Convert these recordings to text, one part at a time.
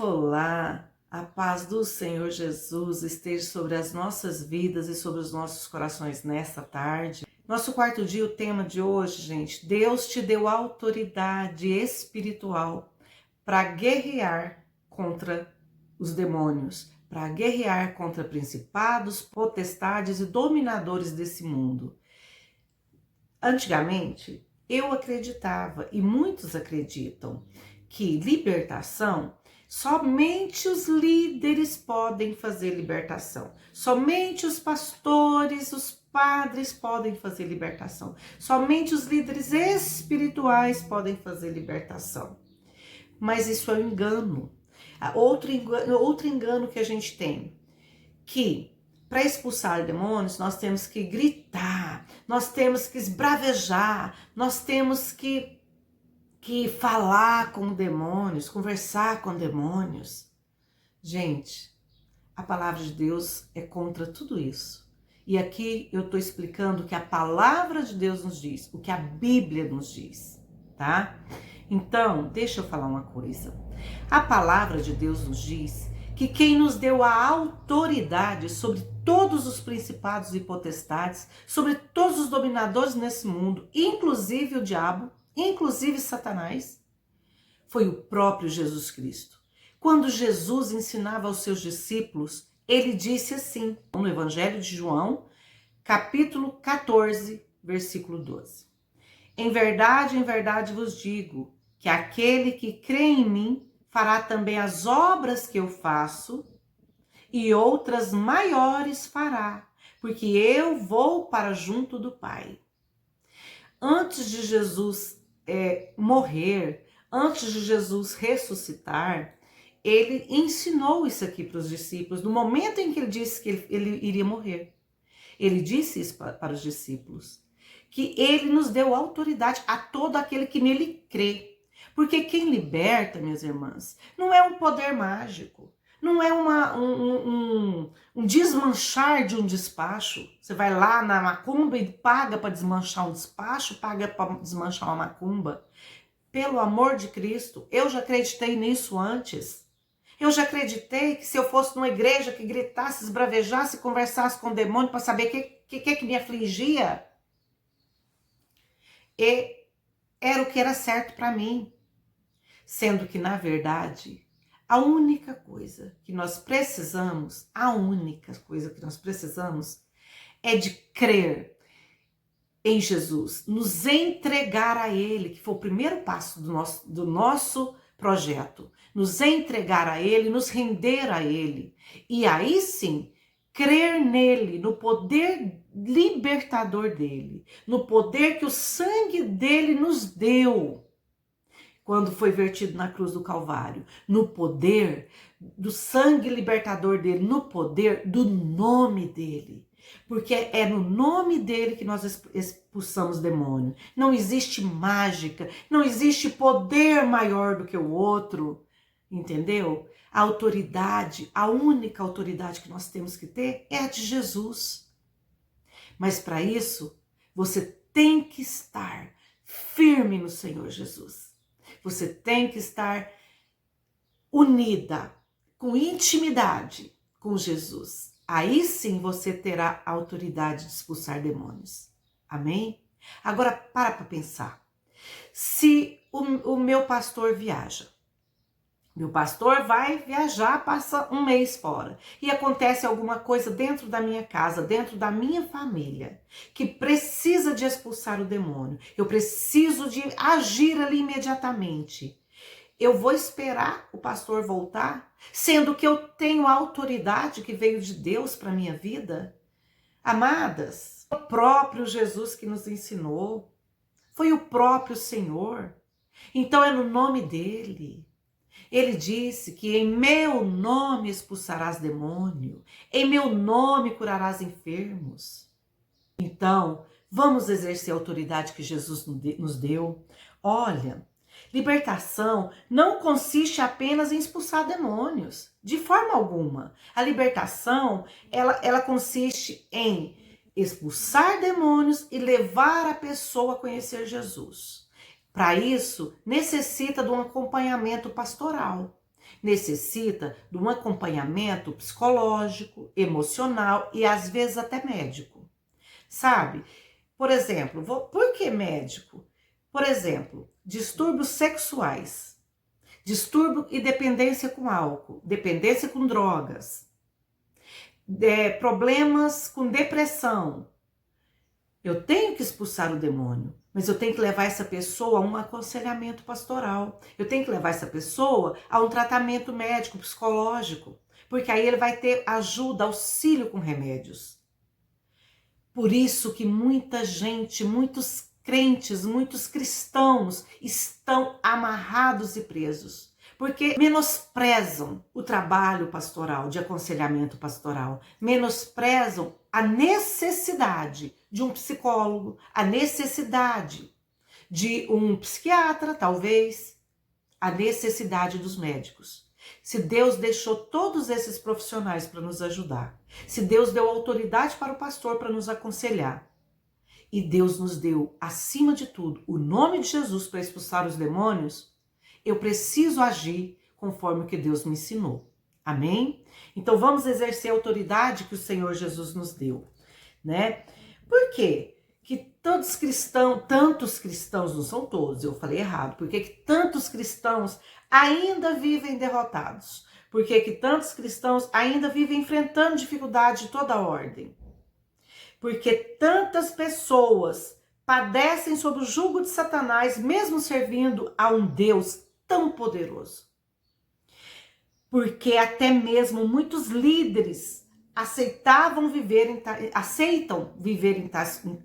Olá, a paz do Senhor Jesus esteja sobre as nossas vidas e sobre os nossos corações nesta tarde. Nosso quarto dia, o tema de hoje, gente, Deus te deu autoridade espiritual para guerrear contra os demônios, para guerrear contra principados, potestades e dominadores desse mundo. Antigamente, eu acreditava, e muitos acreditam, que libertação, somente os líderes podem fazer libertação. Somente os pastores, os padres podem fazer libertação. Somente os líderes espirituais podem fazer libertação. Mas isso é um engano. Outro engano que a gente tem, que para expulsar demônios nós temos que gritar, nós temos que esbravejar, nós temos que falar com demônios, conversar com demônios. Gente, a palavra de Deus é contra tudo isso. E aqui eu estou explicando o que a palavra de Deus nos diz, o que a Bíblia nos diz, tá? Então, deixa eu falar uma coisa. A palavra de Deus nos diz que quem nos deu a autoridade sobre todos os principados e potestades, sobre todos os dominadores nesse mundo, inclusive o diabo, inclusive Satanás, foi o próprio Jesus Cristo. Quando Jesus ensinava aos seus discípulos, ele disse assim, no Evangelho de João, capítulo 14, versículo 12. Em verdade vos digo, que aquele que crê em mim fará também as obras que eu faço, e outras maiores fará, porque eu vou para junto do Pai. Antes de Jesus morrer, antes de Jesus ressuscitar, ele ensinou isso aqui para os discípulos, no momento em que ele disse que ele iria morrer. Ele disse isso para os discípulos, que ele nos deu autoridade a todo aquele que nele crê. Porque quem liberta, minhas irmãs, não é um poder mágico, não é um desmanchar de um despacho. Você vai lá na macumba e paga para desmanchar um despacho, paga para desmanchar uma macumba. Pelo amor de Cristo, eu já acreditei nisso antes. Eu já acreditei que se eu fosse numa igreja que gritasse, esbravejasse, conversasse com o demônio para saber o que me afligia, e era o que era certo para mim. Sendo que, na verdade, a única coisa que nós precisamos é de crer em Jesus, nos entregar a Ele, que foi o primeiro passo do nosso projeto, nos entregar a Ele, nos render a Ele, e aí sim, crer nele, no poder libertador dele, no poder que o sangue dele nos deu, quando foi vertido na cruz do Calvário, no poder do sangue libertador dele, no poder do nome dele. Porque é no nome dele que nós expulsamos demônio. Não existe mágica, não existe poder maior do que o outro, entendeu? A autoridade, a única autoridade que nós temos que ter é a de Jesus. Mas para isso, você tem que estar firme no Senhor Jesus. Você tem que estar unida, com intimidade com Jesus. Aí sim você terá a autoridade de expulsar demônios. Amém? Agora para pensar. Se o meu pastor viaja, meu pastor vai viajar, passa um mês fora, e acontece alguma coisa dentro da minha casa, dentro da minha família, que precisa de expulsar o demônio. Eu preciso de agir ali imediatamente. Eu vou esperar o pastor voltar, sendo que eu tenho a autoridade que veio de Deus para minha vida? Amadas, o próprio Jesus que nos ensinou, foi o próprio Senhor. Então é no nome dele. Ele disse que em meu nome expulsarás demônio, em meu nome curarás enfermos. Então, vamos exercer a autoridade que Jesus nos deu. Olha, libertação não consiste apenas em expulsar demônios, de forma alguma. A libertação, ela consiste em expulsar demônios e levar a pessoa a conhecer Jesus. Para isso, necessita de um acompanhamento pastoral. necessita de um acompanhamento psicológico, emocional e às vezes até médico, sabe? Por exemplo, por que médico? Por exemplo, distúrbios sexuais, distúrbio e dependência com álcool, dependência com drogas, problemas com depressão. Eu tenho que expulsar o demônio, mas eu tenho que levar essa pessoa a um aconselhamento pastoral. Eu tenho que levar essa pessoa a um tratamento médico, psicológico, porque aí ele vai ter ajuda, auxílio com remédios. Por isso que muita gente, muitos crentes, muitos cristãos estão amarrados e presos, porque menosprezam o trabalho pastoral, de aconselhamento pastoral, menosprezam a necessidade de um psicólogo, a necessidade de um psiquiatra, talvez, a necessidade dos médicos. Se Deus deixou todos esses profissionais para nos ajudar, se Deus deu autoridade para o pastor para nos aconselhar, e Deus nos deu, acima de tudo, o nome de Jesus para expulsar os demônios, eu preciso agir conforme o que Deus me ensinou. Amém? Então vamos exercer a autoridade que o Senhor Jesus nos deu, né? Por quê? Que tantos cristãos, não são todos, eu falei errado, por que tantos cristãos ainda vivem derrotados? Por que tantos cristãos ainda vivem enfrentando dificuldade de toda ordem? Porque tantas pessoas padecem sob o jugo de Satanás, mesmo servindo a um Deus tão poderoso. Porque até mesmo muitos líderes aceitam viver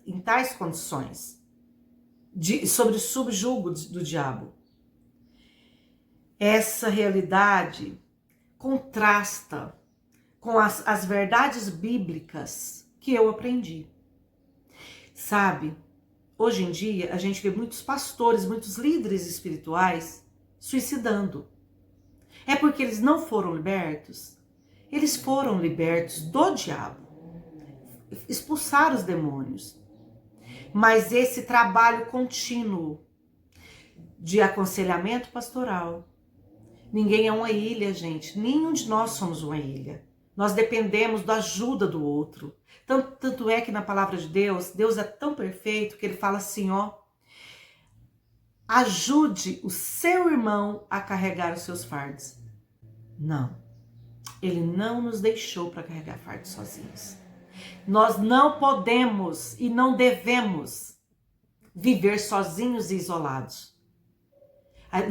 em tais condições, sob o subjugo do diabo. Essa realidade contrasta com as verdades bíblicas que eu aprendi. Sabe, hoje em dia a gente vê muitos pastores, muitos líderes espirituais suicidando. É porque eles não foram libertos? Eles foram libertos do diabo, expulsaram os demônios. Mas esse trabalho contínuo de aconselhamento pastoral, ninguém é uma ilha, gente, nenhum de nós somos uma ilha. Nós dependemos da ajuda do outro. Tanto é que na palavra de Deus, Deus é tão perfeito que ele fala assim, ó, ajude o seu irmão a carregar os seus fardos. Não, ele não nos deixou para carregar fardos sozinhos. Nós não podemos e não devemos viver sozinhos e isolados.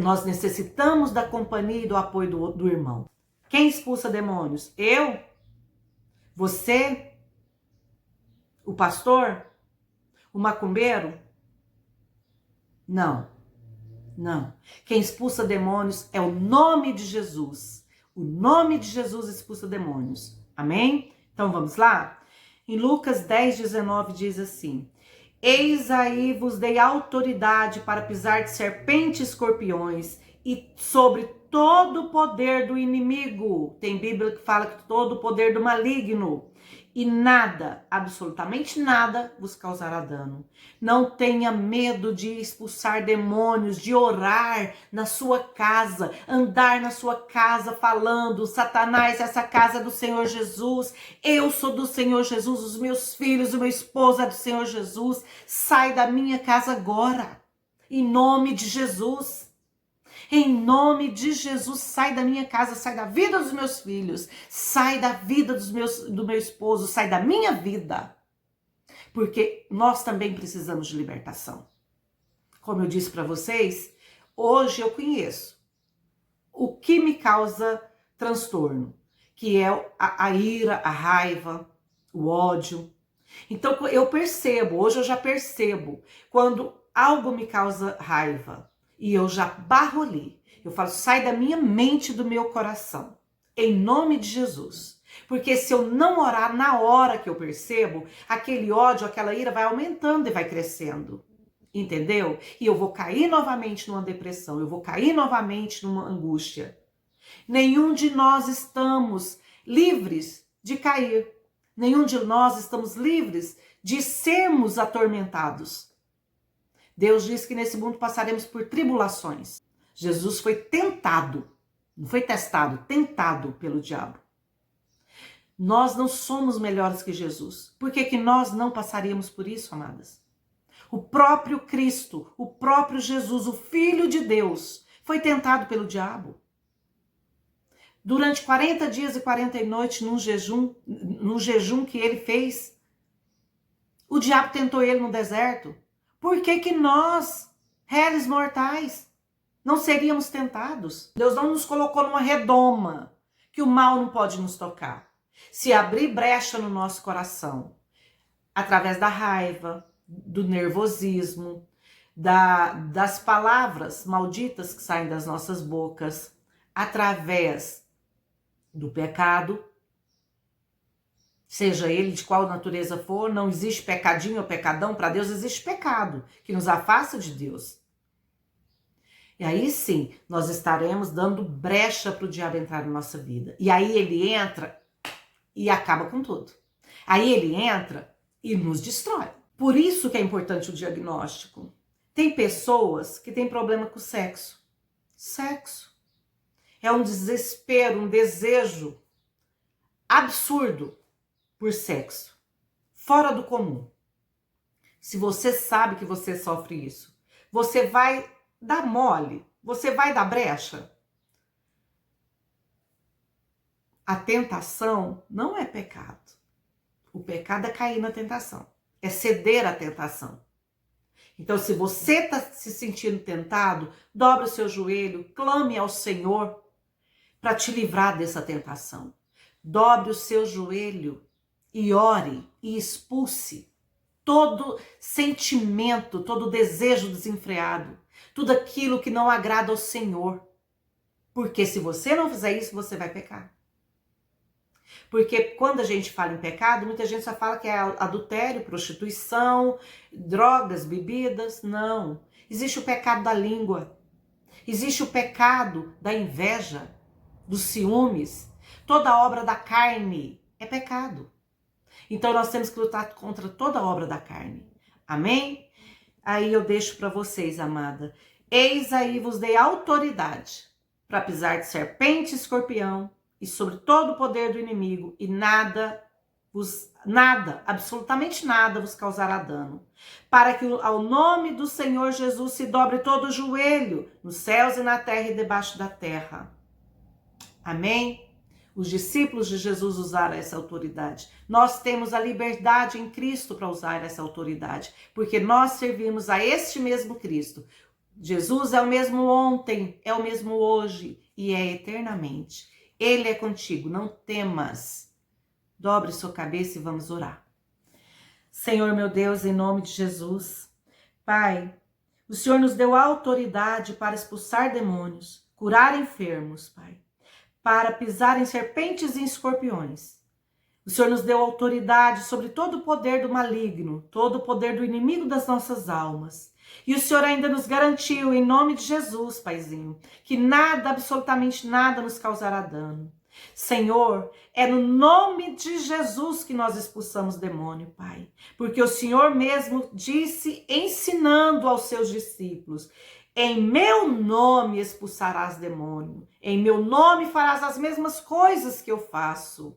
Nós necessitamos da companhia e do apoio do irmão. Quem expulsa demônios? Eu? Você? O pastor? O macumbeiro? Não. Não. Quem expulsa demônios é o nome de Jesus. O nome de Jesus expulsa demônios. Amém? Então vamos lá? Em Lucas 10:19 diz assim: eis aí vos dei autoridade para pisar de serpentes e escorpiões e sobre todo o poder do inimigo. Tem Bíblia que fala que todo o poder do maligno. E nada, absolutamente nada, vos causará dano. Não tenha medo de expulsar demônios, de orar na sua casa, andar na sua casa falando, Satanás, essa casa é do Senhor Jesus, eu sou do Senhor Jesus, os meus filhos, o meu esposo é do Senhor Jesus, sai da minha casa agora, em nome de Jesus. Em nome de Jesus, sai da minha casa, sai da vida dos meus filhos, sai da vida do meu esposo, sai da minha vida. Porque nós também precisamos de libertação. Como eu disse para vocês, hoje eu conheço o que me causa transtorno, que é a ira, a raiva, o ódio. Então eu percebo, hoje eu já percebo, quando algo me causa raiva, e eu já barro ali. Eu falo, sai da minha mente e do meu coração. Em nome de Jesus. Porque se eu não orar na hora que eu percebo, aquele ódio, aquela ira vai aumentando e vai crescendo. Entendeu? E eu vou cair novamente numa depressão. Eu vou cair novamente numa angústia. Nenhum de nós estamos livres de cair. Nenhum de nós estamos livres de sermos atormentados. Deus diz que nesse mundo passaremos por tribulações. Jesus foi tentado Não foi testado, tentado pelo diabo. Nós não somos melhores que Jesus. Por que nós não passaríamos por isso, amadas? O próprio Cristo, o próprio Jesus, o Filho de Deus, foi tentado pelo diabo. Durante 40 dias e 40 noites, num jejum que ele fez, o diabo tentou ele no deserto. Por que nós, réis mortais, não seríamos tentados? Deus não nos colocou numa redoma que o mal não pode nos tocar. Se abrir brecha no nosso coração, através da raiva, do nervosismo, das palavras malditas que saem das nossas bocas, através do pecado, seja ele de qual natureza for, não existe pecadinho ou pecadão, para Deus existe pecado, que nos afasta de Deus. E aí sim, nós estaremos dando brecha para o diabo entrar na nossa vida. E aí ele entra e acaba com tudo. Aí ele entra e nos destrói. Por isso que é importante o diagnóstico. Tem pessoas que têm problema com o sexo. Sexo é um desespero, um desejo absurdo por sexo, fora do comum. Se você sabe que você sofre isso, você vai dar mole, você vai dar brecha. A tentação não é pecado. O pecado é cair na tentação, é ceder à tentação. Então, se você está se sentindo tentado, dobre o seu joelho, clame ao Senhor para te livrar dessa tentação. Dobre o seu joelho e ore e expulse todo sentimento, todo desejo desenfreado, tudo aquilo que não agrada ao Senhor. Porque se você não fizer isso, você vai pecar. Porque quando a gente fala em pecado, muita gente só fala que é adultério, prostituição, drogas, bebidas. Não. Existe o pecado da língua. Existe o pecado da inveja, dos ciúmes. Toda obra da carne é pecado. Então nós temos que lutar contra toda obra da carne. Amém? Aí eu deixo para vocês, amada. Eis aí vos dei autoridade para pisar de serpente e escorpião e sobre todo o poder do inimigo, e nada, absolutamente nada vos causará dano. Para que ao nome do Senhor Jesus se dobre todo o joelho, nos céus e na terra e debaixo da terra. Amém? Os discípulos de Jesus usaram essa autoridade. Nós temos a liberdade em Cristo para usar essa autoridade, porque nós servimos a este mesmo Cristo. Jesus é o mesmo ontem, é o mesmo hoje e é eternamente. Ele é contigo, não temas. Dobre sua cabeça e vamos orar. Senhor meu Deus, em nome de Jesus, Pai, o Senhor nos deu autoridade para expulsar demônios, curar enfermos, Pai, para pisar em serpentes e escorpiões. O Senhor nos deu autoridade sobre todo o poder do maligno, todo o poder do inimigo das nossas almas. E o Senhor ainda nos garantiu, em nome de Jesus, Paizinho, que nada, absolutamente nada nos causará dano. Senhor, é no nome de Jesus que nós expulsamos demônio, Pai. Porque o Senhor mesmo disse, ensinando aos seus discípulos, em meu nome expulsarás demônio, em meu nome farás as mesmas coisas que eu faço.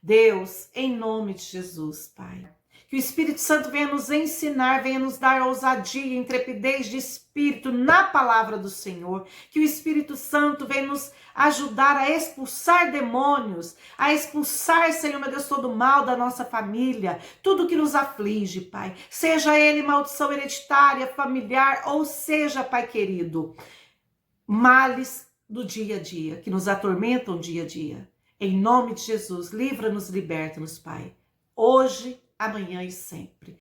Deus, em nome de Jesus, Pai. Que o Espírito Santo venha nos ensinar, venha nos dar ousadia, intrepidez de espírito na palavra do Senhor. Que o Espírito Santo venha nos ajudar a expulsar demônios, a expulsar, Senhor meu Deus, todo o mal da nossa família, tudo que nos aflige, Pai. Seja ele maldição hereditária, familiar, ou seja, Pai querido, males do dia a dia, que nos atormentam dia a dia. Em nome de Jesus, livra-nos, liberta-nos, Pai. Hoje, amanhã e sempre.